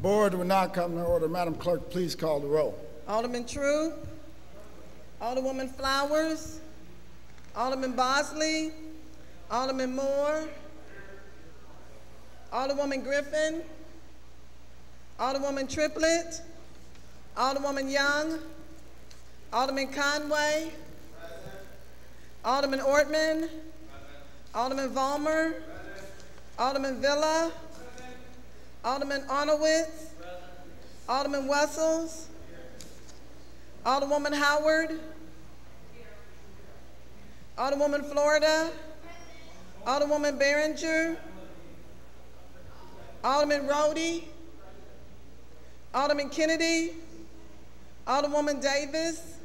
Board will not come to order. Madam Clerk, please call the roll. Alderman True, Alderwoman Flowers, Alderman Bosley, Alderman Moore, Alderwoman Griffin, Alderwoman Triplett, Alderwoman Young, Alderman Conway, Alderman Ortman, Alderman Vollmer, Alderman Villa, Alderman Arnowitz, Alderman Wessels, Alderwoman Howard, Alderwoman Florida, Alderwoman Behringer, Alderman Rhodey, Alderman Kennedy, Alderwoman Davis,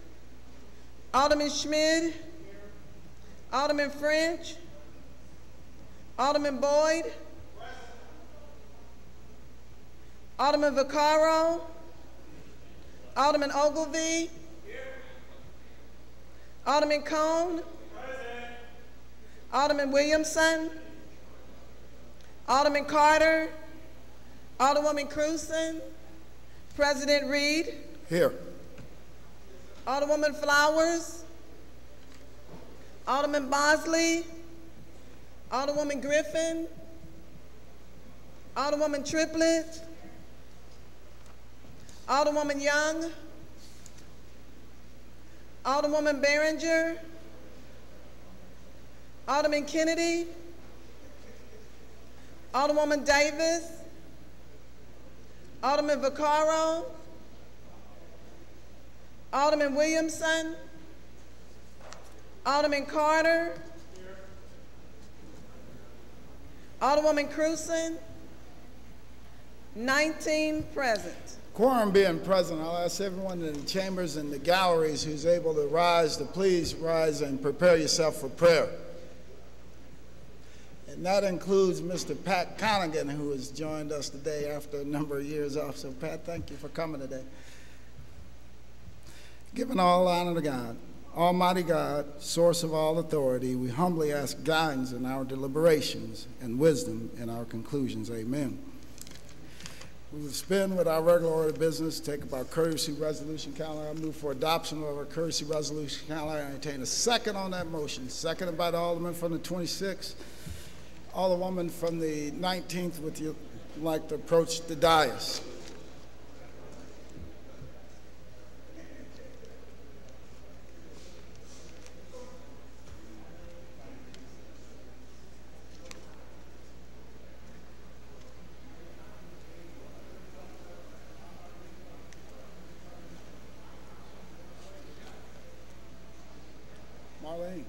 Alderman Schmid, Alderman French, Alderman Boyd, Alderman Vaccaro, Alderman Ogilvie, Alderman Cone, Alderman Williamson, Alderman Carter, Alderwoman Cruzen, President Reed. Here. Alderwoman Flowers, Alderman Bosley, Alderwoman Griffin, Alderwoman Triplett, Alderwoman Young, Alderwoman Behringer, Alderman Kennedy, Alderwoman Davis, Alderman Vaccaro, Alderman Williamson, Alderman Carter, Alderwoman Cruzen, 19 present. Quorum being present, I'll ask everyone in the chambers and the galleries who's able to rise to please rise and prepare yourself for prayer. And that includes Mr. Pat Connigan, who has joined us today after a number of years off. So Pat, thank you for coming today. Giving all honor to God, Almighty God, source of all authority, we humbly ask guidance in our deliberations and wisdom in our conclusions. Amen. We will spend with our regular order of business, take up our courtesy resolution calendar. I move for adoption of our courtesy resolution calendar. I entertain a second on that motion. Seconded by the Alderman from the 26th. Alderwoman from the 19th, would you like to approach the dais? Marlene.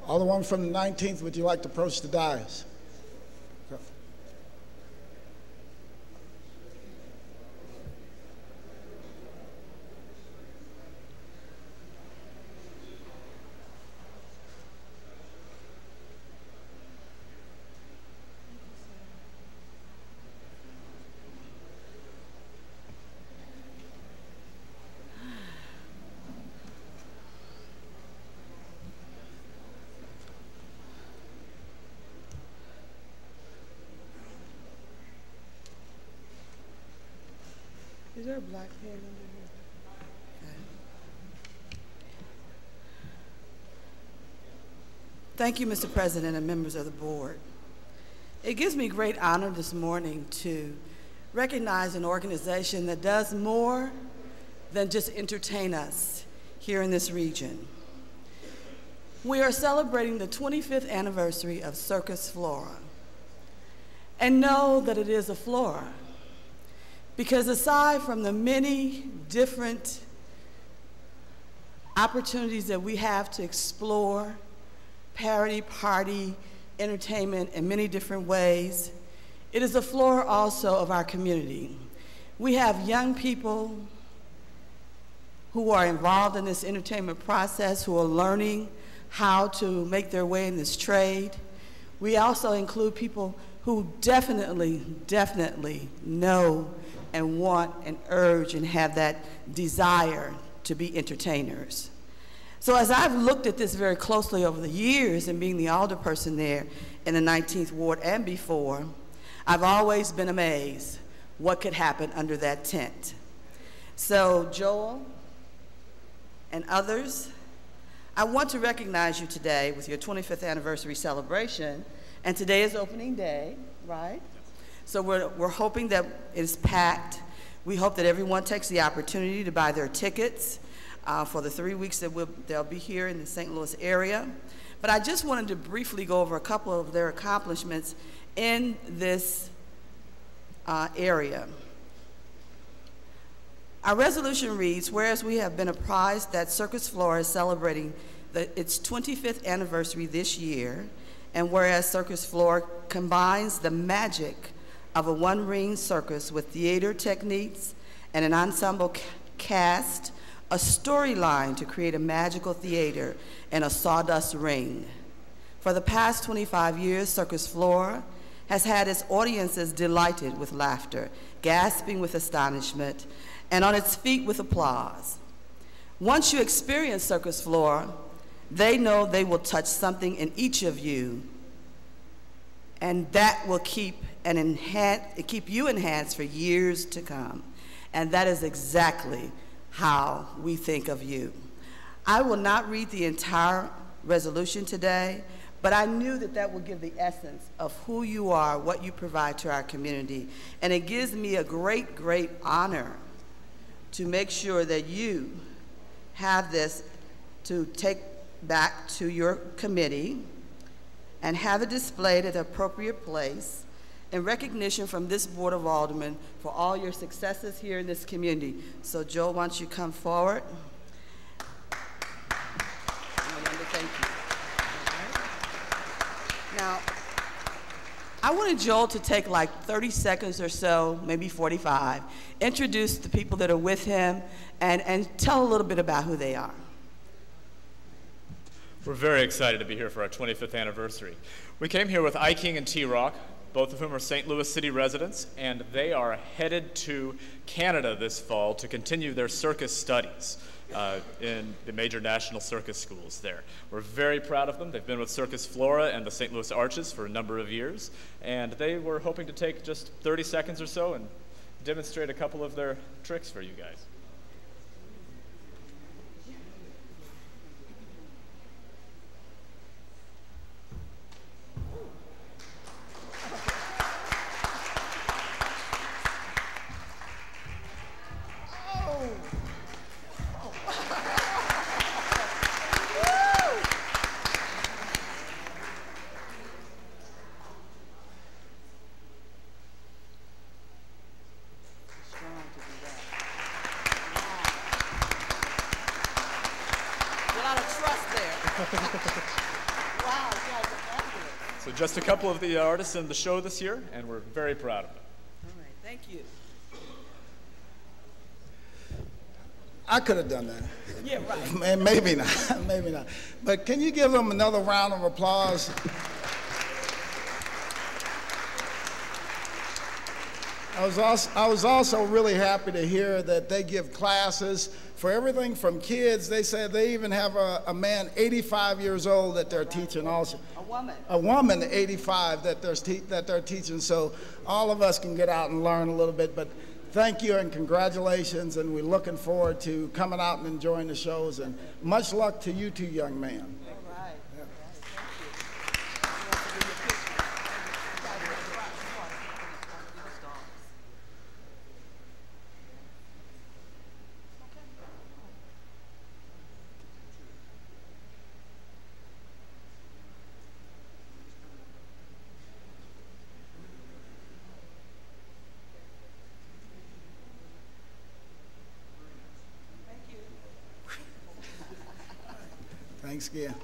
Alderwoman from the 19th, would you like to approach the dais? Okay. Is there a black pen under here? Okay. Thank you, Mr. President and members of the board. It gives me great honor this morning to recognize an organization that does more than just entertain us here in this region. We are celebrating the 25th anniversary of Circus Flora. And know that it is a flora, because aside from the many different opportunities that we have to explore, party, party, entertainment in many different ways, it is a flora also of our community. We have young people who are involved in this entertainment process, who are learning how to make their way in this trade. We also include people who definitely know and want and urge and have that desire to be entertainers. So as I've looked at this very closely over the years and being the alderperson there in the 19th Ward and before, I've always been amazed what could happen under that tent. So Joel and others, I want to recognize you today with your 25th anniversary celebration, and today is opening day, right? So we're hoping that it's packed. We hope that everyone takes the opportunity to buy their tickets for the 3 weeks that they'll be here in the St. Louis area. But I just wanted to briefly go over a couple of their accomplishments in this area. Our resolution reads, whereas we have been apprised that Circus Flora is celebrating its 25th anniversary this year, and whereas Circus Flora combines the magic of a one-ring circus with theater techniques and an ensemble cast, a storyline to create a magical theater and a sawdust ring. For the past 25 years, Circus Flora has had its audiences delighted with laughter, gasping with astonishment, and on its feet with applause. Once you experience Circus Flora, they know they will touch something in each of you, and that will keep you enhanced for years to come. And that is exactly how we think of you. I will not read the entire resolution today, but I knew that that would give the essence of who you are, what you provide to our community. And it gives me a great, great honor to make sure that you have this to take back to your committee and have it displayed at the appropriate place in recognition from this Board of Aldermen for all your successes here in this community. So Joel, why don't you come forward? Thank you. Now, I wanted Joel to take like 30 seconds or so, maybe 45, introduce the people that are with him, and tell a little bit about who they are. We're very excited to be here for our 25th anniversary. We came here with I-King and T-Rock, both of whom are St. Louis City residents, and they are headed to Canada this fall to continue their circus studies in the major national circus schools there. We're very proud of them. They've been with Circus Flora and the St. Louis Arches for a number of years, and they were hoping to take just 30 seconds or so and demonstrate a couple of their tricks for you guys. So just a couple of the artists in the show this year, and we're very proud of them. All right, thank you. I could have done that. Yeah, right. Maybe not, maybe not. But can you give them another round of applause? I was also really happy to hear that they give classes for everything from kids. They said they even have a man 85 years old that they're teaching also. A woman 85 that they're teaching. So all of us can get out and learn a little bit. But thank you and congratulations, and we're looking forward to coming out and enjoying the shows. And much luck to you two young men. Thanks again.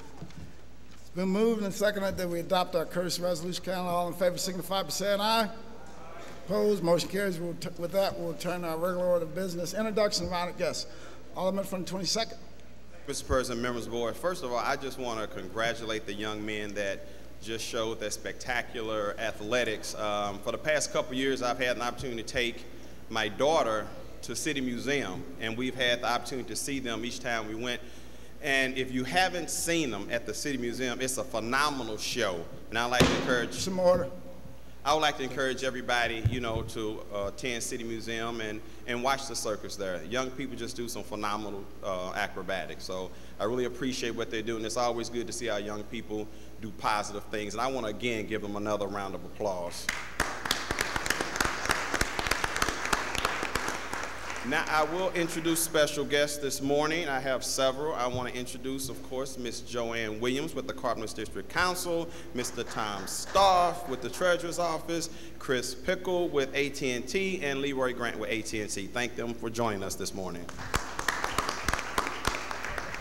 It's been moved and seconded that we adopt our courtesy resolution. Council, all in favor signify by saying aye. Opposed, motion carries. With that, we'll turn to our regular order of business. Introduction of honored guests. Alderman from the 22nd. Mr. President, members of the board, first of all, I just want to congratulate the young men that just showed their spectacular athletics. For the past couple years, I've had an opportunity to take my daughter to City Museum, and we've had the opportunity to see them each time we went. And if you haven't seen them at the City Museum, it's a phenomenal show. And I'd like to encourage... Some order. I would like to encourage everybody, you know, to attend City Museum and watch the circus there. Young people just do some phenomenal acrobatics. So I really appreciate what they're doing. It's always good to see our young people do positive things. And I want to, again, give them another round of applause. Now, I will introduce special guests this morning. I have several. I want to introduce, of course, Ms. Joanne Williams with the Carpenters District Council, Mr. Tom Staff with the Treasurer's Office, Chris Pickle with AT&T, and Leroy Grant with AT&T. Thank them for joining us this morning.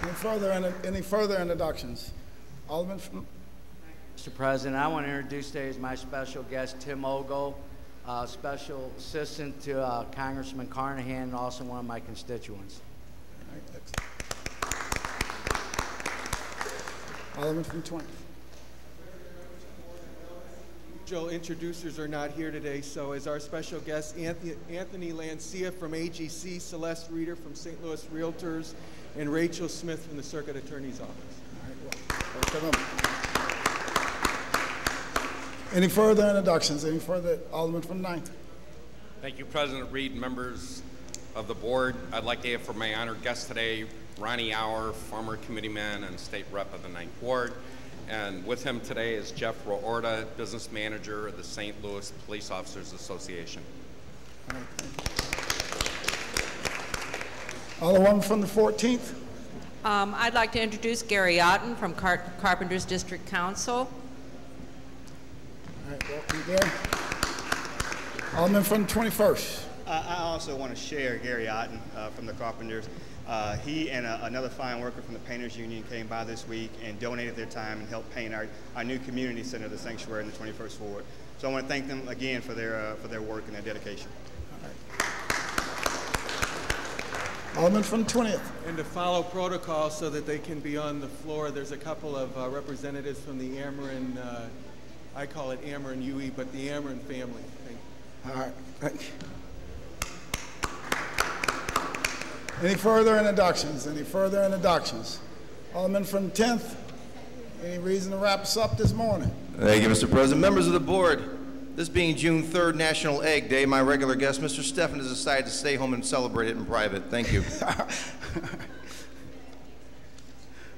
Any further introductions? Alderman from... Mr. President, I want to introduce today as my special guest, Tim Ogle, special assistant to Congressman Carnahan, and also one of my constituents. Alderman from 20. Joe, introducers are not here today, so as our special guest, Anthony Lancia from AGC, Celeste Reeder from St. Louis Realtors, and Rachel Smith from the Circuit Attorney's Office. All right, well, any further introductions? Any further? Alderman from 9th. Thank you, President Reed, members of the board. I'd like to have for my honored guest today, Ronnie Auer, former committeeman and state rep of the 9th Ward. And with him today is Jeff Roorda, business manager of the St. Louis Police Officers Association. All right, Alderwoman from the 14th. I'd like to introduce Gary Otten from Carpenters District Council. All right, welcome, Gary. Alderman from the 21st. I also want to share Gary Otten from the Carpenters. He and another fine worker from the Painters Union came by this week and donated their time and helped paint our new community center, the Sanctuary in the 21st Ward. So I want to thank them again for their work and their dedication. Alderman from the 20th. And to follow protocol so that they can be on the floor, there's a couple of representatives from the Ameren, I call it Ameren UE, but the Ameren family. Thank you. All right, thank you. Any further introductions? Any further introductions? Alderman from the 10th, any reason to wrap us up this morning? Thank you, Mr. President. Members of the board, this being June 3rd, National Egg Day, my regular guest, Mr. Steffen, has decided to stay home and celebrate it in private. Thank you.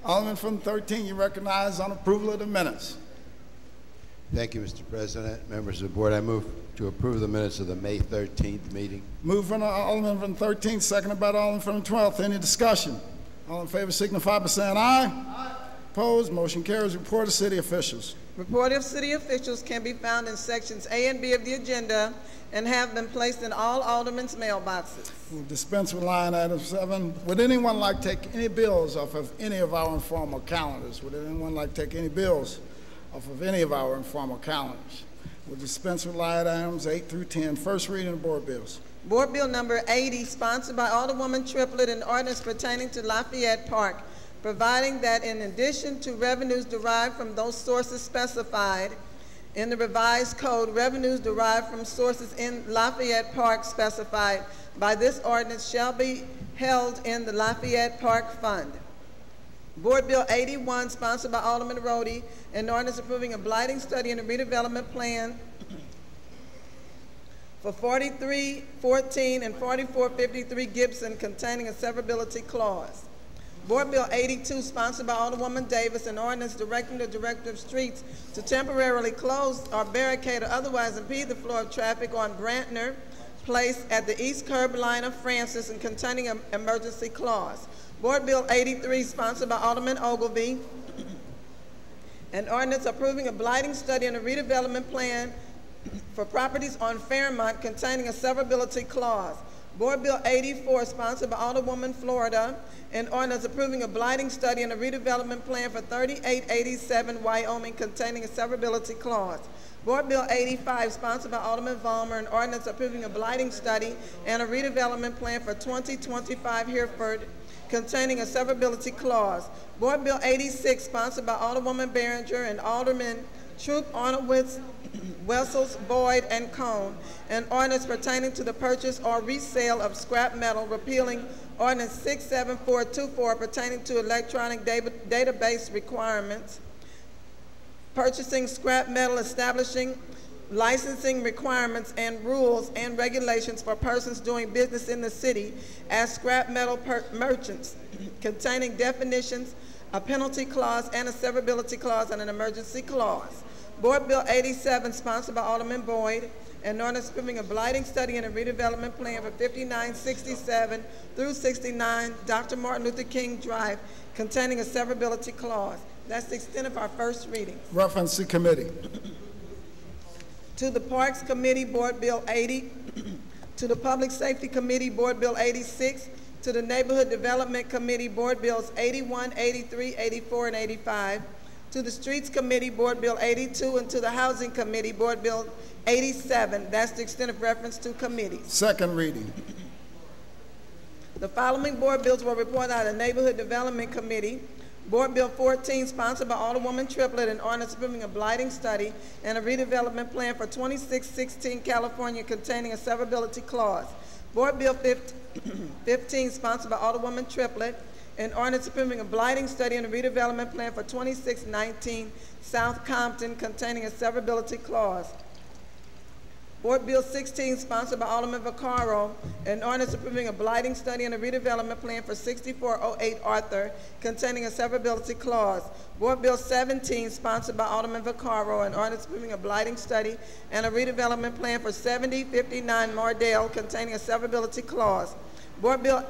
Alderman from 13, you recognize on approval of the minutes. Thank you, Mr. President. Members of the board, I move to approve the minutes of the May 13th meeting. Moved from the Alderman from the 13th, seconded by the Alderman from the 12th. Any discussion? All in favor signify by saying aye. Aye. Opposed? Motion carries. Report of city officials. Report of city officials can be found in sections A and B of the agenda and have been placed in all aldermen's mailboxes. We'll dispense with line item 7. Would anyone like to take any bills off of any of our informal calendars? Would anyone like to take any bills off of any of our informal calendars? We'll dispense with line items 8 through 10. First reading of board bills. Board Bill number 80, sponsored by Alderwoman Triplett, an ordinance pertaining to Lafayette Park, providing that in addition to revenues derived from those sources specified in the revised code, revenues derived from sources in Lafayette Park specified by this ordinance shall be held in the Lafayette Park Fund. Board Bill 81, sponsored by Alderman Rhodey, an ordinance approving a blighting study and a redevelopment plan for 4314 and 4453 Gibson, containing a severability clause. Board Bill 82, sponsored by Alderwoman Davis, an ordinance directing the Director of Streets to temporarily close or barricade or otherwise impede the flow of traffic on Brantner Place at the east curb line of Francis and containing an emergency clause. Board Bill 83, sponsored by Alderman Ogilvie, an ordinance approving a blighting study and a redevelopment plan for properties on Fairmont containing a severability clause. Board Bill 84, sponsored by Alderwoman Florida, an ordinance approving a blighting study and a redevelopment plan for 3887 Wyoming containing a severability clause. Board Bill 85, sponsored by Alderman Vollmer, an ordinance approving a blighting study and a redevelopment plan for 2025 Hereford containing a severability clause. Board Bill 86, sponsored by Alderwoman Behringer and Alderman Troop, Arnowitz, Wessels, Boyd, and Cone, an ordinance pertaining to the purchase or resale of scrap metal, repealing Ordinance 67424 pertaining to electronic database requirements, purchasing scrap metal, establishing licensing requirements and rules and regulations for persons doing business in the city as scrap metal merchants, containing definitions, a penalty clause, and a severability clause, and an emergency clause. Board Bill 87, sponsored by Alderman Boyd, an ordinance approving a blighting study and a redevelopment plan for 5967 through 69 Dr. Martin Luther King Drive, containing a severability clause. That's the extent of our first reading. Reference to committee. To the Parks Committee, Board Bill 80. To the Public Safety Committee, Board Bill 86. To the Neighborhood Development Committee, Board Bills 81, 83, 84, and 85. To the Streets Committee, Board Bill 82. And to the Housing Committee, Board Bill 87. That's the extent of reference to committees. Second reading. The following board bills were reported out of the Neighborhood Development Committee. Board Bill 14, sponsored by Alderwoman Triplett, an ordinance approving a blighting study and a redevelopment plan for 2616 California, containing a severability clause. Board Bill 15, sponsored by Alderwoman Triplett, an ordinance approving a blighting study and a redevelopment plan for 2619 South Compton, containing a severability clause. Board Bill 16, sponsored by Alderman Vaccaro, an ordinance approving a blighting study and a redevelopment plan for 6408 Arthur, containing a severability clause. Board Bill 17, sponsored by Alderman Vaccaro, an ordinance approving a blighting study and a redevelopment plan for 7059 Mardale, containing a severability clause. Board Bill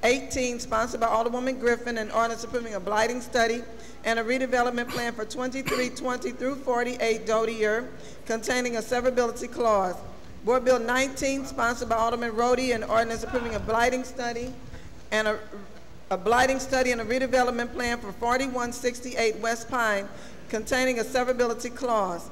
18, sponsored by Alderwoman Griffin, an ordinance approving a blighting study and a redevelopment plan for 2320 through 48 Dodier, containing a severability clause. Board Bill 19, sponsored by Alderman Rhodey, an ordinance approving a blighting study and a blighting study and a redevelopment plan for 4168 West Pine, containing a severability clause.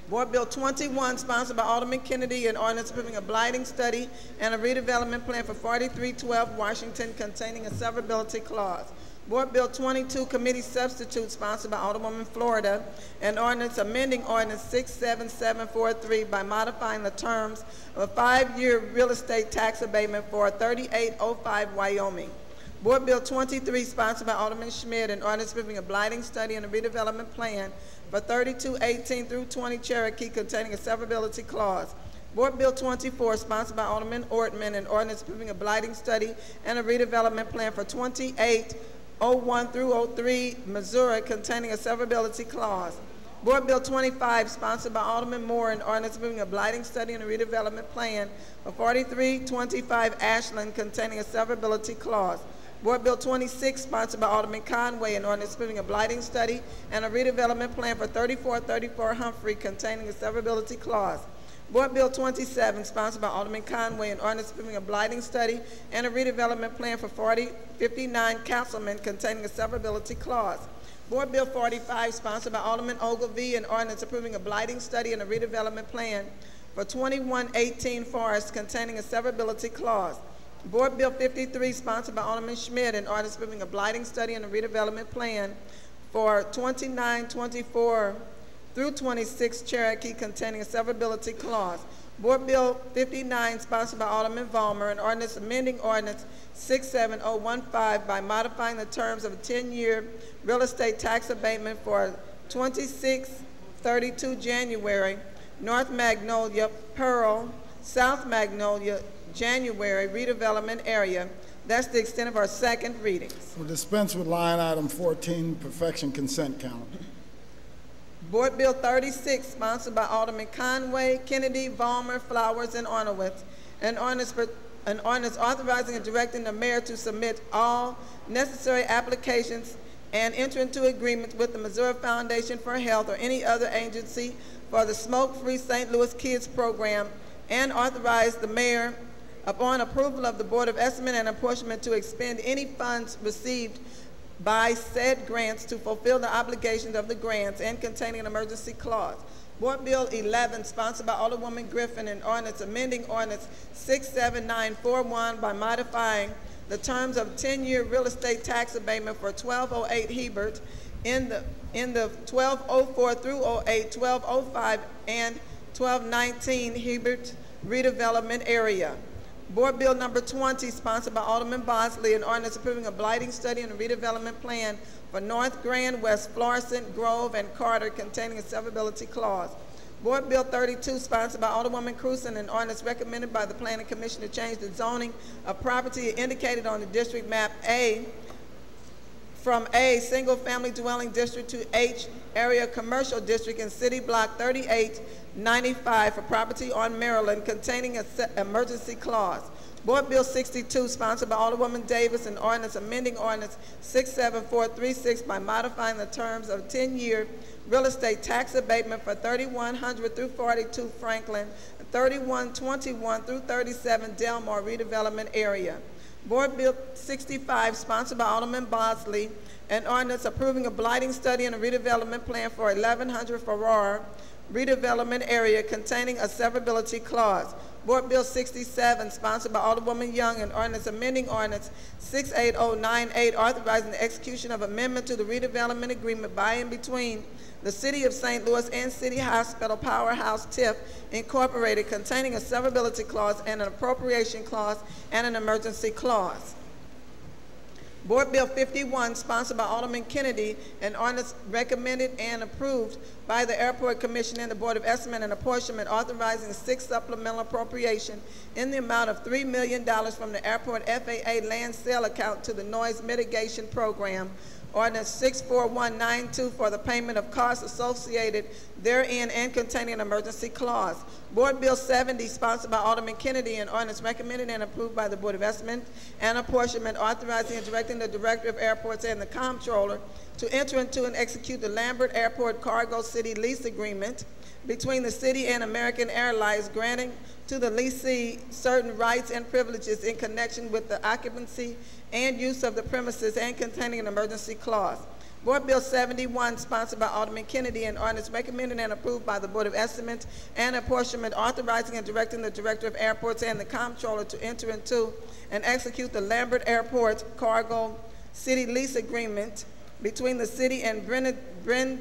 Board Bill 21, sponsored by Alderman Kennedy, an ordinance approving a blighting study and a redevelopment plan for 4312 Washington, containing a severability clause. Board Bill 22, committee substitute, sponsored by Alderwoman Florida, an ordinance amending ordinance 67743 by modifying the terms of a 5-year real estate tax abatement for 3805 Wyoming. Board Bill 23, sponsored by Alderman Schmidt, an ordinance approving a blighting study and a redevelopment plan for 3218 through 20 Cherokee, containing a severability clause. Board Bill 24, sponsored by Alderman Ortman, an ordinance approving a blighting study and a redevelopment plan for 2801 through 03 Missouri, containing a severability clause. Board Bill 25, sponsored by Alderman Moore, an ordinance approving a blighting study and a redevelopment plan for 4325 Ashland, containing a severability clause. Board Bill 26, sponsored by Alderman Conway, an ordinance approving a blighting study and a redevelopment plan for 3434 Humphrey, containing a severability clause. Board Bill 27, sponsored by Alderman Conway, an ordinance approving a blighting study and a redevelopment plan for 4059 Councilman, containing a severability clause. Board Bill 45, sponsored by Alderman Ogilvie, an ordinance approving a blighting study and a redevelopment plan for 2118 Forest, containing a severability clause. Board Bill 53, sponsored by Alderman Schmidt, an ordinance approving a blighting study and a redevelopment plan for 2924 through 26 Cherokee, containing a severability clause. Board Bill 59, sponsored by Alderman Vollmer, an ordinance amending ordinance 67015 by modifying the terms of a 10-year real estate tax abatement for 2632 January, North Magnolia, Pearl, South Magnolia, January redevelopment area. That's the extent of our second readings. We'll dispense with line item 14, perfection consent calendar. Board Bill 36, sponsored by Alderman Conway, Kennedy, Vollmer, Flowers, and Arnowitz, an ordinance authorizing and directing the mayor to submit all necessary applications and enter into agreements with the Missouri Foundation for Health or any other agency for the Smoke-Free St. Louis Kids program, and authorize the mayor, upon approval of the Board of Estimate and Apportionment, to expend any funds received by said grants to fulfill the obligations of the grants, and containing an emergency clause. Board Bill 11, sponsored by Alderwoman Griffin, an ordinance amending ordinance 67941 by modifying the terms of 10-year real estate tax abatement for 1208 Hebert in the 1204 through 08, 1205, and 1219 Hebert redevelopment area. Board Bill number 20, sponsored by Alderman Bosley, an ordinance approving a blighting study and a redevelopment plan for North Grand, West Florissant, Grove, and Carter, containing a severability clause. Board Bill 32, sponsored by Alderwoman Cruzen, an ordinance recommended by the Planning Commission to change the zoning of property indicated on the district map A from A, single-family dwelling district, to H, area commercial district in City Block 3895 for property on Maryland containing an emergency clause. Board Bill 62, sponsored by Alderwoman Davis, an ordinance amending ordinance 67436 by modifying the terms of 10-year real estate tax abatement for 3100 through 42 Franklin, 3121 through 37 Delmar redevelopment area. Board Bill 65, sponsored by Alderman Bosley, an ordinance approving a blighting study and a redevelopment plan for 1100 Farrar redevelopment area containing a severability clause. Board Bill 67, sponsored by Alderwoman Young, an ordinance amending ordinance 68098, authorizing the execution of amendment to the redevelopment agreement by and between the City of St. Louis and City Hospital Powerhouse TIF Incorporated, containing a severability clause and an appropriation clause and an emergency clause. Board Bill 51, sponsored by Alderman Kennedy, an ordinance recommended and approved by the Airport Commission and the Board of Estimate and Apportionment, authorizing 6 supplemental appropriation in the amount of $3 million from the Airport FAA land sale account to the noise mitigation program. Ordinance 64192 for the payment of costs associated therein and containing an emergency clause. Board Bill 70, sponsored by Alderman Kennedy, an ordinance recommended and approved by the Board of Estimate and Apportionment, authorizing and directing the Director of Airports and the Comptroller to enter into and execute the Lambert Airport Cargo City lease agreement between the city and American Airlines, granting to the lessee certain rights and privileges in connection with the occupancy and use of the premises and containing an emergency clause. Board Bill 71, sponsored by Alderman Kennedy, an ordinance recommended and approved by the Board of Estimate and Apportionment, authorizing and directing the Director of Airports and the Comptroller to enter into and execute the Lambert Airport Cargo City lease agreement between the city and Brendan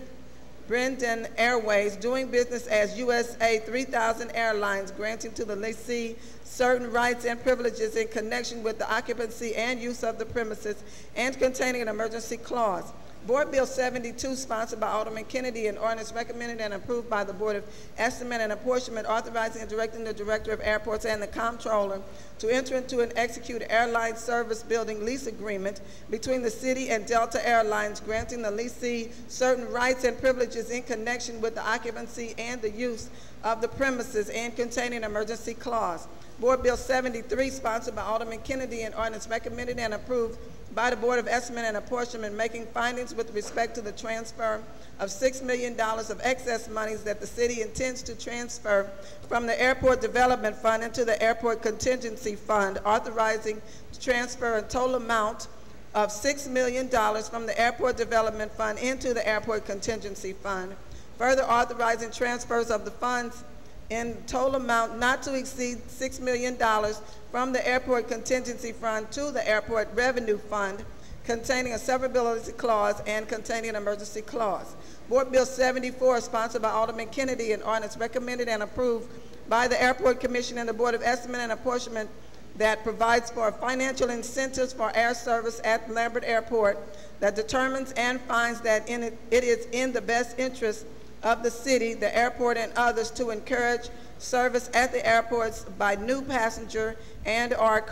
Airways, doing business as USA 3000 Airlines, granting to the lessee certain rights and privileges in connection with the occupancy and use of the premises and containing an emergency clause. Board Bill 72, sponsored by Alderman Kennedy, an ordinance recommended and approved by the Board of Estimate and Apportionment, authorizing and directing the Director of Airports and the Comptroller to enter into and execute airline service building lease agreement between the city and Delta Airlines, granting the lessee certain rights and privileges in connection with the occupancy and the use of the premises and containing an emergency clause. Board Bill 73, sponsored by Alderman Kennedy, an ordinance recommended and approved by the Board of Estimate and Apportionment, making findings with respect to the transfer of $6 million of excess monies that the city intends to transfer from the Airport Development Fund into the Airport Contingency Fund, authorizing to transfer a total amount of $6 million from the Airport Development Fund into the Airport Contingency Fund, further authorizing transfers of the funds in total amount not to exceed $6 million from the Airport Contingency Fund to the Airport Revenue Fund, containing a severability clause and containing an emergency clause. Board Bill 74, sponsored by Alderman Kennedy, an ordinance recommended and approved by the Airport Commission and the Board of Estimate and Apportionment, that provides for financial incentives for air service at Lambert Airport, that determines and finds that it is in the best interest of the city, the airport, and others to encourage service at the airports by new passenger and or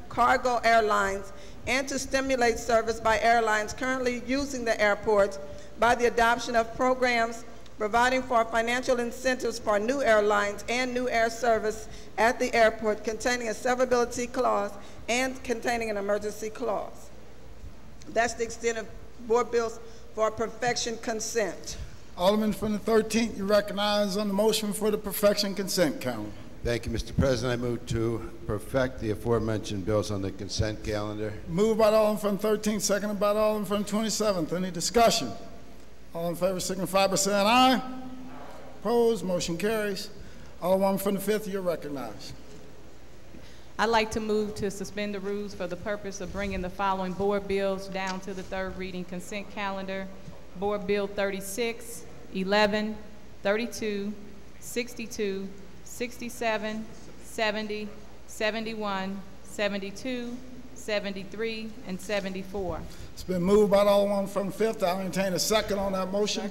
cargo airlines, and to stimulate service by airlines currently using the airports by the adoption of programs providing for financial incentives for new airlines and new air service at the airport, containing a severability clause and containing an emergency clause. That's the extent of board bills for perfection consent. Alderman from the 13th, you recognize on the motion for the perfection consent calendar. Thank you, Mr. President. I move to perfect the aforementioned bills on the consent calendar. Moved by the Alderman from the 13th, seconded by the Alderman from the 27th. Any discussion? All in favor signify by saying aye. Opposed, motion carries. Alderman from the 5th, you're recognized. I'd like to move to suspend the rules for the purpose of bringing the following board bills down to the third reading consent calendar. Board Bill 36, 11, 32, 62, 67, 70, 71, 72, 73, and 74. It's been moved by the Alderman from the 5th. I'll entertain a second on that motion.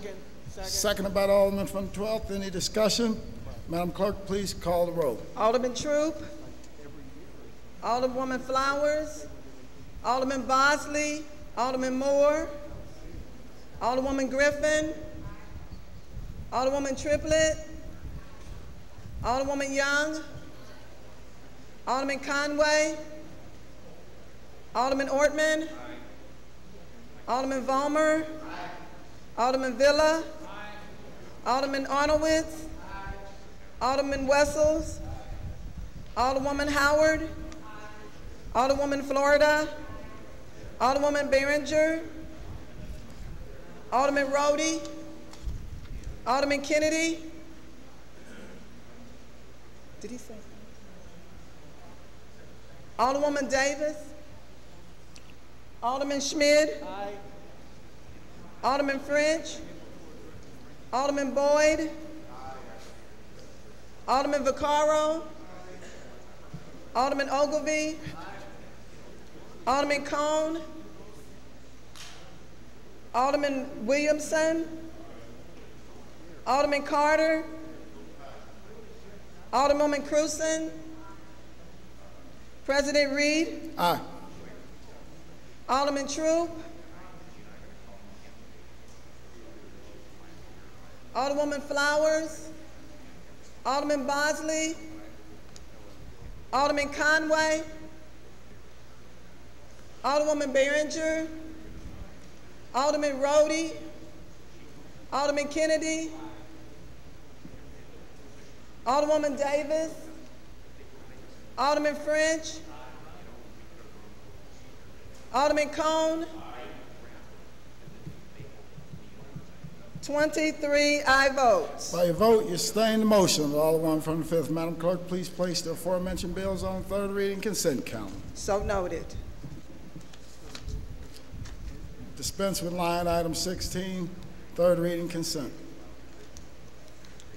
Seconded by the Alderman from the 12th. Any discussion? Madam Clerk, please call the roll. Alderman Troop, Alderwoman Flowers, Alderman Bosley, Alderman Moore, Alderwoman Griffin, Alderwoman Triplett, Alderwoman Young, Alderman Conway, Alderman Ortman, Alderman Vollmer, Alderman Villa, Alderman Arnowitz, Alderman Wessels, Alderwoman Howard, Alderwoman Florida, Alderwoman Behringer, Alderman Rhodey, Alderman Kennedy. Did he say something? Alderwoman Davis, Alderman Schmidt, Alderman French, Alderman Boyd, Alderman Vaccaro, Alderman Ogilvie, Alderman Cone, Alderman Williamson, Alderman Carter, Alderwoman Cruzen, President Reed. Aye. Alderman Troop, Alderwoman Flowers, Alderman Bosley, Alderman Conway, Alderwoman Behringer, Alderman Rhodey, Alderman Kennedy, Alderwoman Davis, Alderman French, Alderman Cone, 23 aye votes. By your vote, you sustain the motion. The Alderman from the 5th. Madam Clerk, please place the aforementioned bills on third reading consent calendar. So noted. Dispense with line item 16, third reading consent.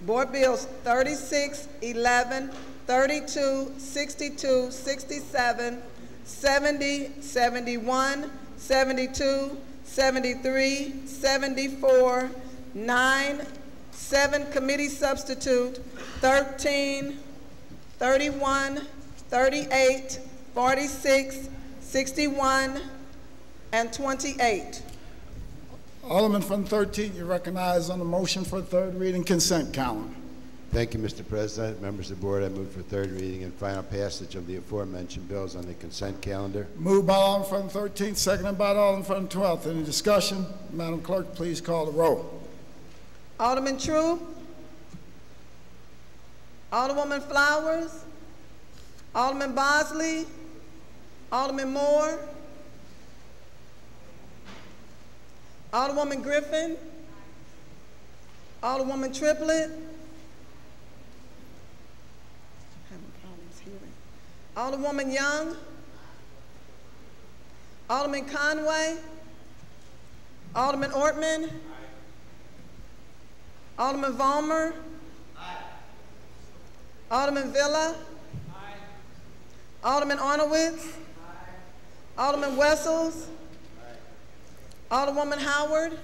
Board Bills 36, 11, 32, 62, 67, 70, 71, 72, 73, 74, 9, 7 committee substitute, 13, 31, 38, 46, 61, and 28. Alderman from the 13th, you recognize on the motion for third reading consent calendar. Thank you, Mr. President. Members of the board, I move for third reading and final passage of the aforementioned bills on the consent calendar. Moved by Alderman from the 13th, seconded by Alderman from the 12th. Any discussion? Madam Clerk, please call the roll. Alderman Troop, Alderwoman Flowers, Alderman Bosley, Alderman Moore, Alderwoman Griffin, Alderwoman Triplett, Alderwoman Young, Alderman Conway, Alderman Ortman, Alderman Vollmer, Alderman Villa, Alderman Arnowitz, Alderman Wessels, Alderwoman Howard,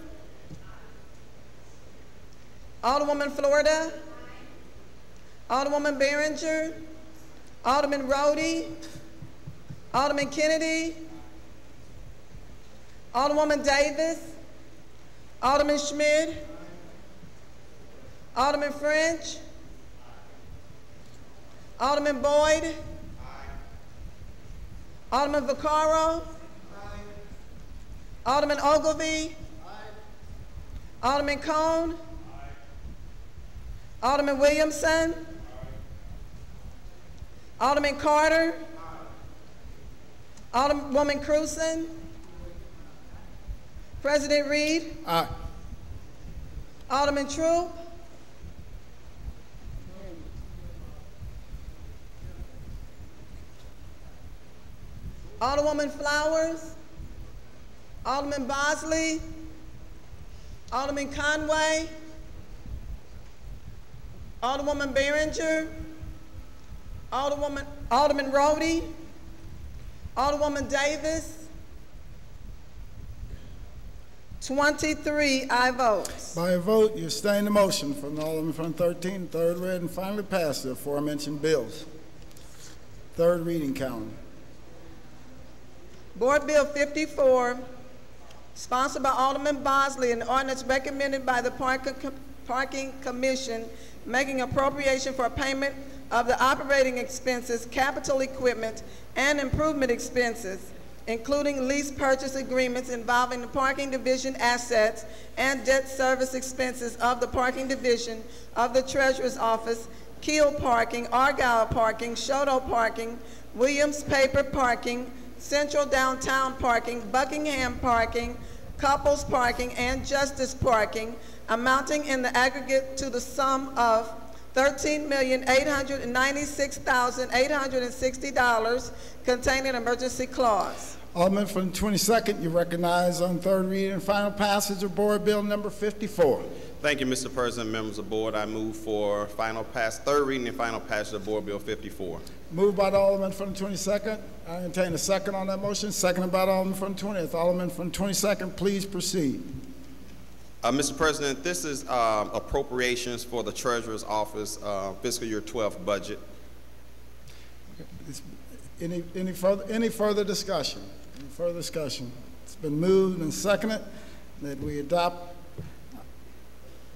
Alderwoman Florida, Alderwoman Behringer, Alderman Rhodey, Alderman Kennedy, Alderwoman Davis, Alderman Schmidt, Alderman French, Alderman Boyd, Alderman Vaccaro, Alderman Ogilvie, Alderman Cone, Alderman Williamson, Alderman Carter, Alderwoman Cruzen, President Reed, Aye. Alderman Troop, Alderwoman Flowers, Alderman Bosley, Alderman Conway, Alderwoman Behringer, Alderman Rhodey, Alderwoman Davis, 23 aye votes. By a vote, you sustain the motion from Alderman from 13, third read and finally pass the aforementioned bills. Third reading calendar. Board Bill 54, sponsored by Alderman Bosley, an ordinance recommended by the Parking Commission, making appropriation for payment of the operating expenses, capital equipment, and improvement expenses, including lease purchase agreements involving the Parking Division assets and debt service expenses of the Parking Division of the Treasurer's Office, Keel Parking, Argyle Parking, Shoto Parking, Williams Paper Parking, Central Downtown Parking, Buckingham Parking, Couples Parking, and Justice Parking, amounting in the aggregate to the sum of $13,896,860, containing an emergency clause. Alderman from the 22nd, you recognize on third reading and final passage of Board Bill number 54. Thank you, Mr. President, members of the board. I move for third reading and final passage of Board Bill 54. Moved by the Alderman from the 22nd. I entertain a second on that motion. Seconded by the Alderman from the 20th. Alderman from the 22nd, please proceed. Mr. President, this is appropriations for the Treasurer's Office fiscal year 12 budget. Any further discussion? Any further discussion? It's been moved and seconded that we adopt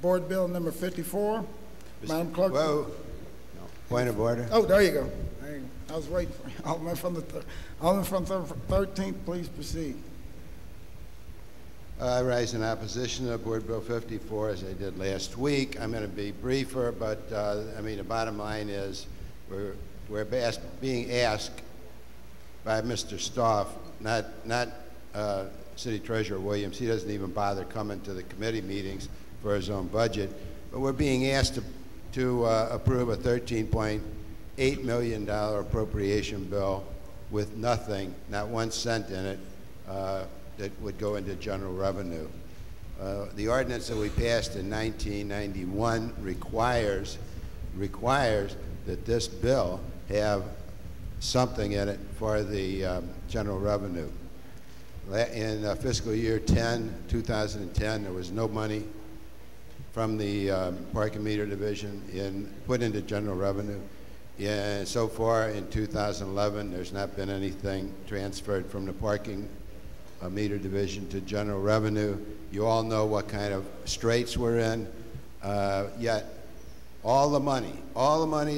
Board Bill number 54. Madam Clerk. Whoa. Point of order. Oh, there you go. I was waiting for you. Alderman from the 13th, please proceed. I rise in opposition to Board Bill 54 as I did last week. I'm going to be briefer, but I mean the bottom line is we're being asked by Mr. Stoff, not City Treasurer Williams. He doesn't even bother coming to the committee meetings for his own budget, but we're being asked to approve a $13.8 million appropriation bill with nothing, not 1 cent in it, that would go into general revenue. The ordinance that we passed in 1991 requires that this bill have something in it for the general revenue. In fiscal year 2010, there was no money from the Parking Meter Division put into general revenue. And so far in 2011, there's not been anything transferred from the Parking Meter Division to general revenue. You all know what kind of straits we're in, yet all the money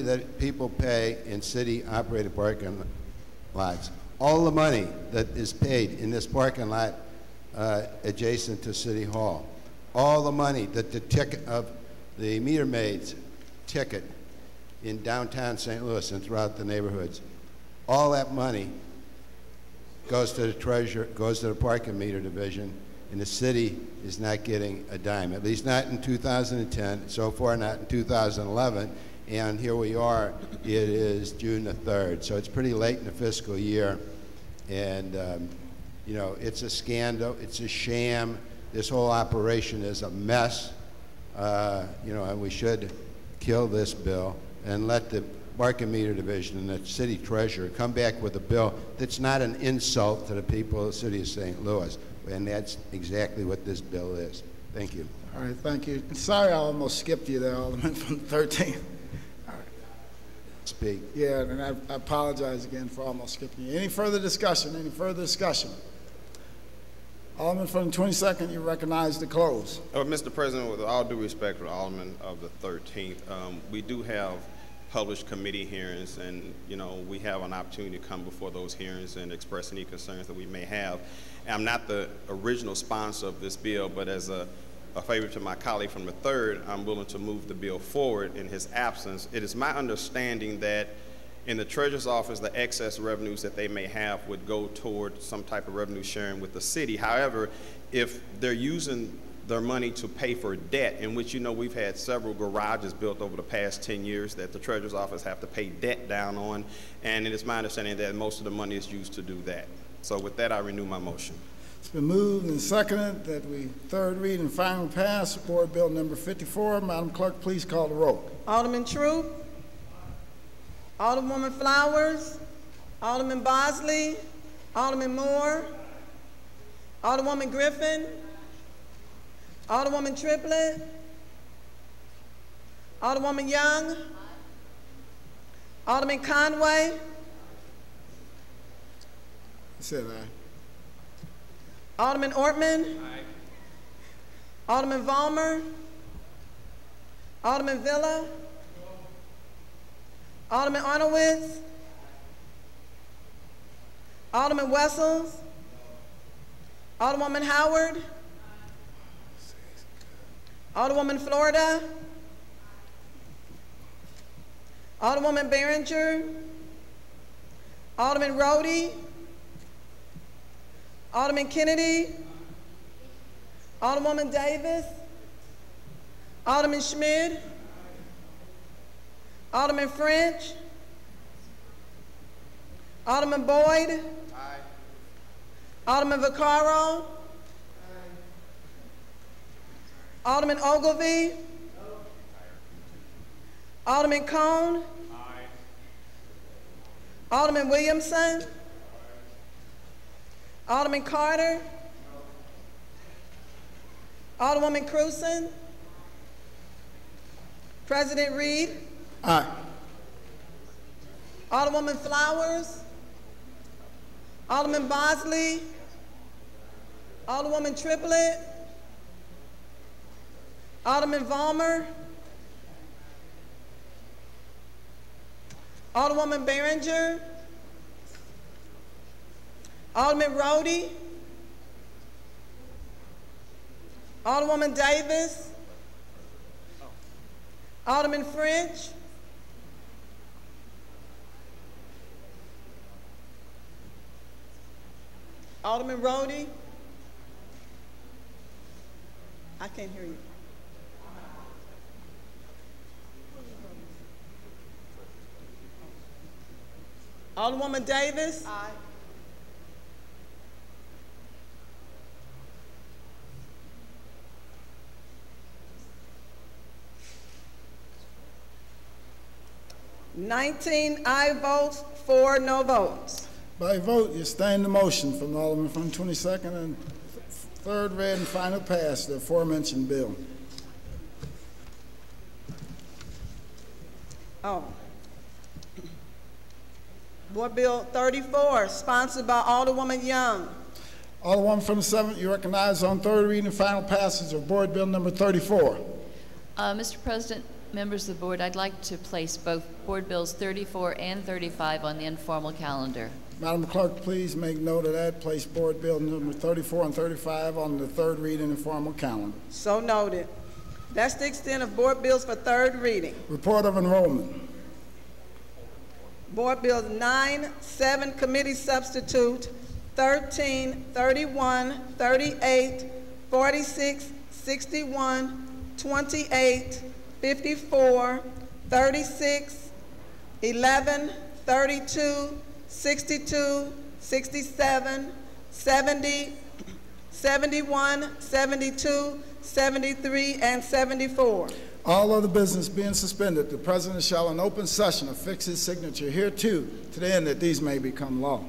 that people pay in city-operated parking lots, all the money that is paid in this parking lot adjacent to City Hall, all the money that the ticket of the meter maid's ticket in downtown St. Louis and throughout the neighborhoods, all that money goes to the treasurer, goes to the Parking Meter Division, and the city is not getting a dime, at least not in 2010, so far not in 2011, and here we are, it is June the 3rd, so it's pretty late in the fiscal year, and you know, it's a scandal, it's a sham, this whole operation is a mess, you know, and we should kill this bill and let the Parking Meter Division and the city treasurer come back with a bill that's not an insult to the people of the city of St. Louis. And that's exactly what this bill is. Thank you. All right, thank you. Sorry I almost skipped you there, Alderman from the 13th. All right. Speak. Yeah, and I apologize again for almost skipping you. Any further discussion? Any further discussion? Alderman from the 22nd, you recognize the close. Mr. President, with all due respect to the Alderman of the 13th, we do have published committee hearings, and you know, we have an opportunity to come before those hearings and express any concerns that we may have. And I'm not the original sponsor of this bill, but as a favor to my colleague from the 3rd, I'm willing to move the bill forward in his absence. It is my understanding that in the Treasurer's Office, the excess revenues that they may have would go toward some type of revenue sharing with the city. However, if they're using their money to pay for debt, in which, you know, we've had several garages built over the past 10 years that the Treasurer's Office have to pay debt down on, and it is my understanding that most of the money is used to do that. So with that, I renew my motion. It's been moved and seconded that we third read and final pass Board Bill number 54. Madam Clerk, please call the roll. Alderman True, Alderwoman Flowers, Alderman Bosley, Alderman Moore, Alderwoman Griffin, Alderwoman Triplett. Alderwoman Young. Alderman Conway. Said aye. Alderman Ortman. Aye. Alderman Vollmer. Alderman Villa. Alderman Arnowitz. Alderman Wessels. Alderwoman Howard. Alderwoman Florida. Alderwoman Behringer. Alderman Rhodey. Alderman Kennedy. Alderwoman Davis. Alderman Schmid. Alderman French. Alderman Boyd. Aye. Alderman Vaccaro. Alderman Ogilvie. Alderman Cone. Alderman Williamson. Alderman Carter. Alderwoman Cruzen. President Reed. Aye. Alderwoman Flowers. Alderman Bosley. Alderwoman Triplett. Alderman Vollmer. Alderwoman Behringer. Alderman Rhodey. Alderwoman Davis. Alderman French. Alderman Rhodey. I can't hear you. Alderwoman Davis. Aye. "19 aye votes, 4 no votes." By vote, you sustain the motion from the Alderman from 22nd and third read and final pass the aforementioned bill. Oh. Board Bill 34, sponsored by Alderwoman Young. Alderwoman from the 7th, you recognize on third reading and final passage of Board Bill number 34. Mr. President, members of the board, I'd like to place both Board Bills 34 and 35 on the informal calendar. Madam Clerk, please make note of that. Place Board Bill number 34 and 35 on the third reading and formal calendar. So noted. That's the extent of Board Bills for third reading. Report of enrollment. Board Bills 9, 7 committee substitute, 13, 31, 38, 46, 61, 28, 54, 36, 11, 32, 62, 67, 70, 71, 72, 73, and 74. All other business being suspended, the President shall in open session affix his signature hereto to the end that these may become law.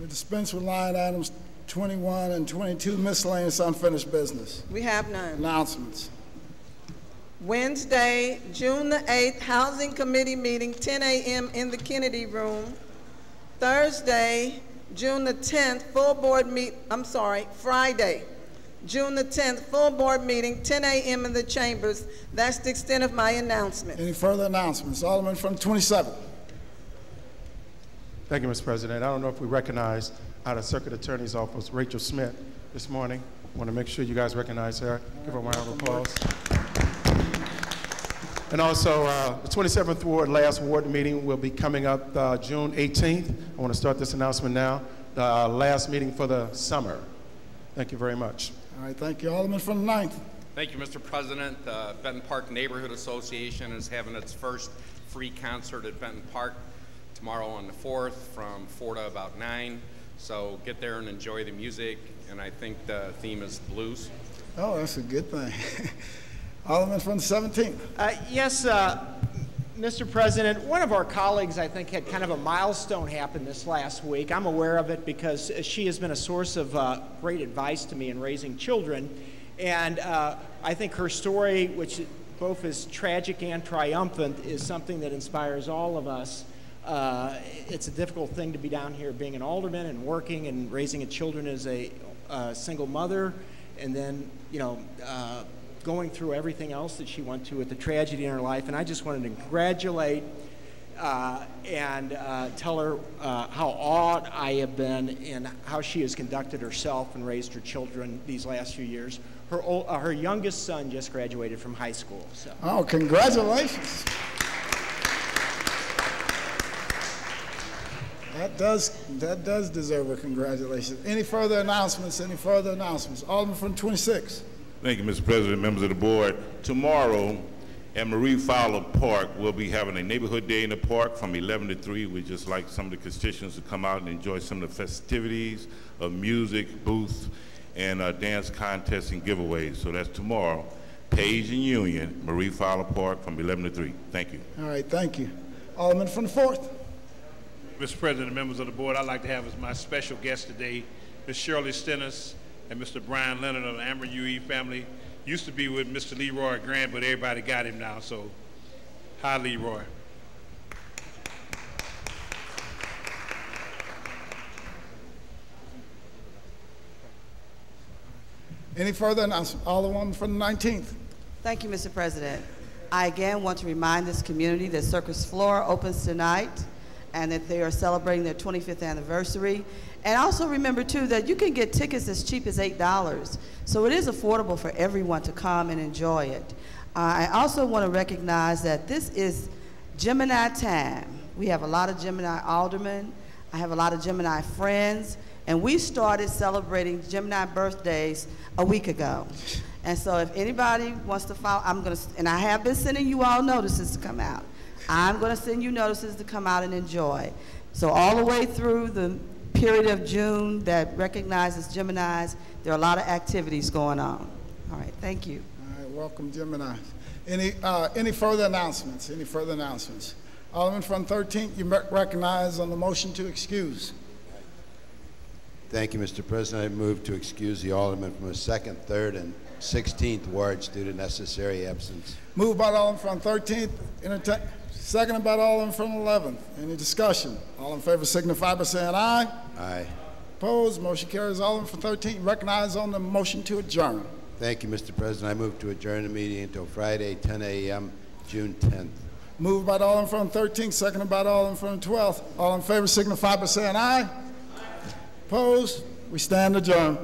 We dispense with line items 21 and 22, miscellaneous unfinished business. We have none. Announcements. Wednesday, June the 8th, Housing Committee meeting, 10 a.m. in the Kennedy Room. Thursday, June the 10th, Friday, June the 10th, full board meeting, 10 a.m. in the chambers. That's the extent of my announcement. Any further announcements? Alderman from 27. Thank you, Mr. President. I don't know if we recognize out of Circuit Attorney's Office, Rachel Smith, this morning. I want to make sure you guys recognize her. Give her a round of applause. And also, the 27th Ward last ward meeting will be coming up June 18th. I want to start this announcement now. The last meeting for the summer. Thank you very much. All right, thank you. Alderman from the 9th. Thank you, Mr. President. Benton Park Neighborhood Association is having its first free concert at Benton Park tomorrow on the 4th from 4 to about 9. So get there and enjoy the music, and I think the theme is blues. Oh, that's a good thing. Alderman from the 17th. Yes, Mr. President, one of our colleagues, I think, had kind of a milestone happen this last week. I'm aware of it because she has been a source of great advice to me in raising children. And I think her story, which both is tragic and triumphant, is something that inspires all of us. It's a difficult thing to be down here being an alderman and working and raising children as a single mother, and then, you know, going through everything else that she went through with the tragedy in her life. And I just wanted to congratulate and tell her how awed I have been in how she has conducted herself and raised her children these last few years. Her youngest son just graduated from high school. So. Oh, congratulations. That does deserve a congratulations. Any further announcements? Any further announcements? Alderman from 26. Thank you, Mr. President, members of the board. Tomorrow at Marie Fowler Park, we'll be having a neighborhood day in the park from 11 to 3. We'd just like some of the constituents to come out and enjoy some of the festivities of music, booths, and dance contests and giveaways. So that's tomorrow, Page and Union, Marie Fowler Park from 11 to 3. Thank you. All right, thank you. Alderman from the 4th. Mr. President and members of the board, I'd like to have as my special guest today, Ms. Shirley Stennis and Mr. Brian Leonard of the Amber UE family. Used to be with Mr. Leroy Grant, but everybody got him now, so hi, Leroy. Any further announcements? Alderwoman from the 19th. Thank you, Mr. President. I again want to remind this community that Circus Flora opens tonight and that they are celebrating their 25th anniversary. And also remember, too, that you can get tickets as cheap as $8. So it is affordable for everyone to come and enjoy it. I also want to recognize that this is Gemini time. We have a lot of Gemini aldermen. I have a lot of Gemini friends. And we started celebrating Gemini birthdays a week ago. And so if anybody wants to follow, and I have been sending you all notices to come out. I'm going to send you notices to come out and enjoy. So all the way through the period of June that recognizes Geminis, there are a lot of activities going on. All right, thank you. All right, welcome, Gemini. Any further announcements? Any further announcements? Alderman from 13th, you recognize on the motion to excuse. Thank you, Mr. President. I move to excuse the alderman from the 2nd, 3rd, and 16th wards due to necessary absence. Moved by the alderman from 13th, seconded by the alderman from 11th. Any discussion? All in favor signify by saying aye. Aye. Opposed? Motion carries. Alderman from 13th, recognized on the motion to adjourn. Thank you, Mr. President. I move to adjourn the meeting until Friday, 10 a.m., June 10th. Moved by the alderman from 13th, seconded by the alderman from 12th. All in favor signify by saying aye. Opposed? We stand adjourned.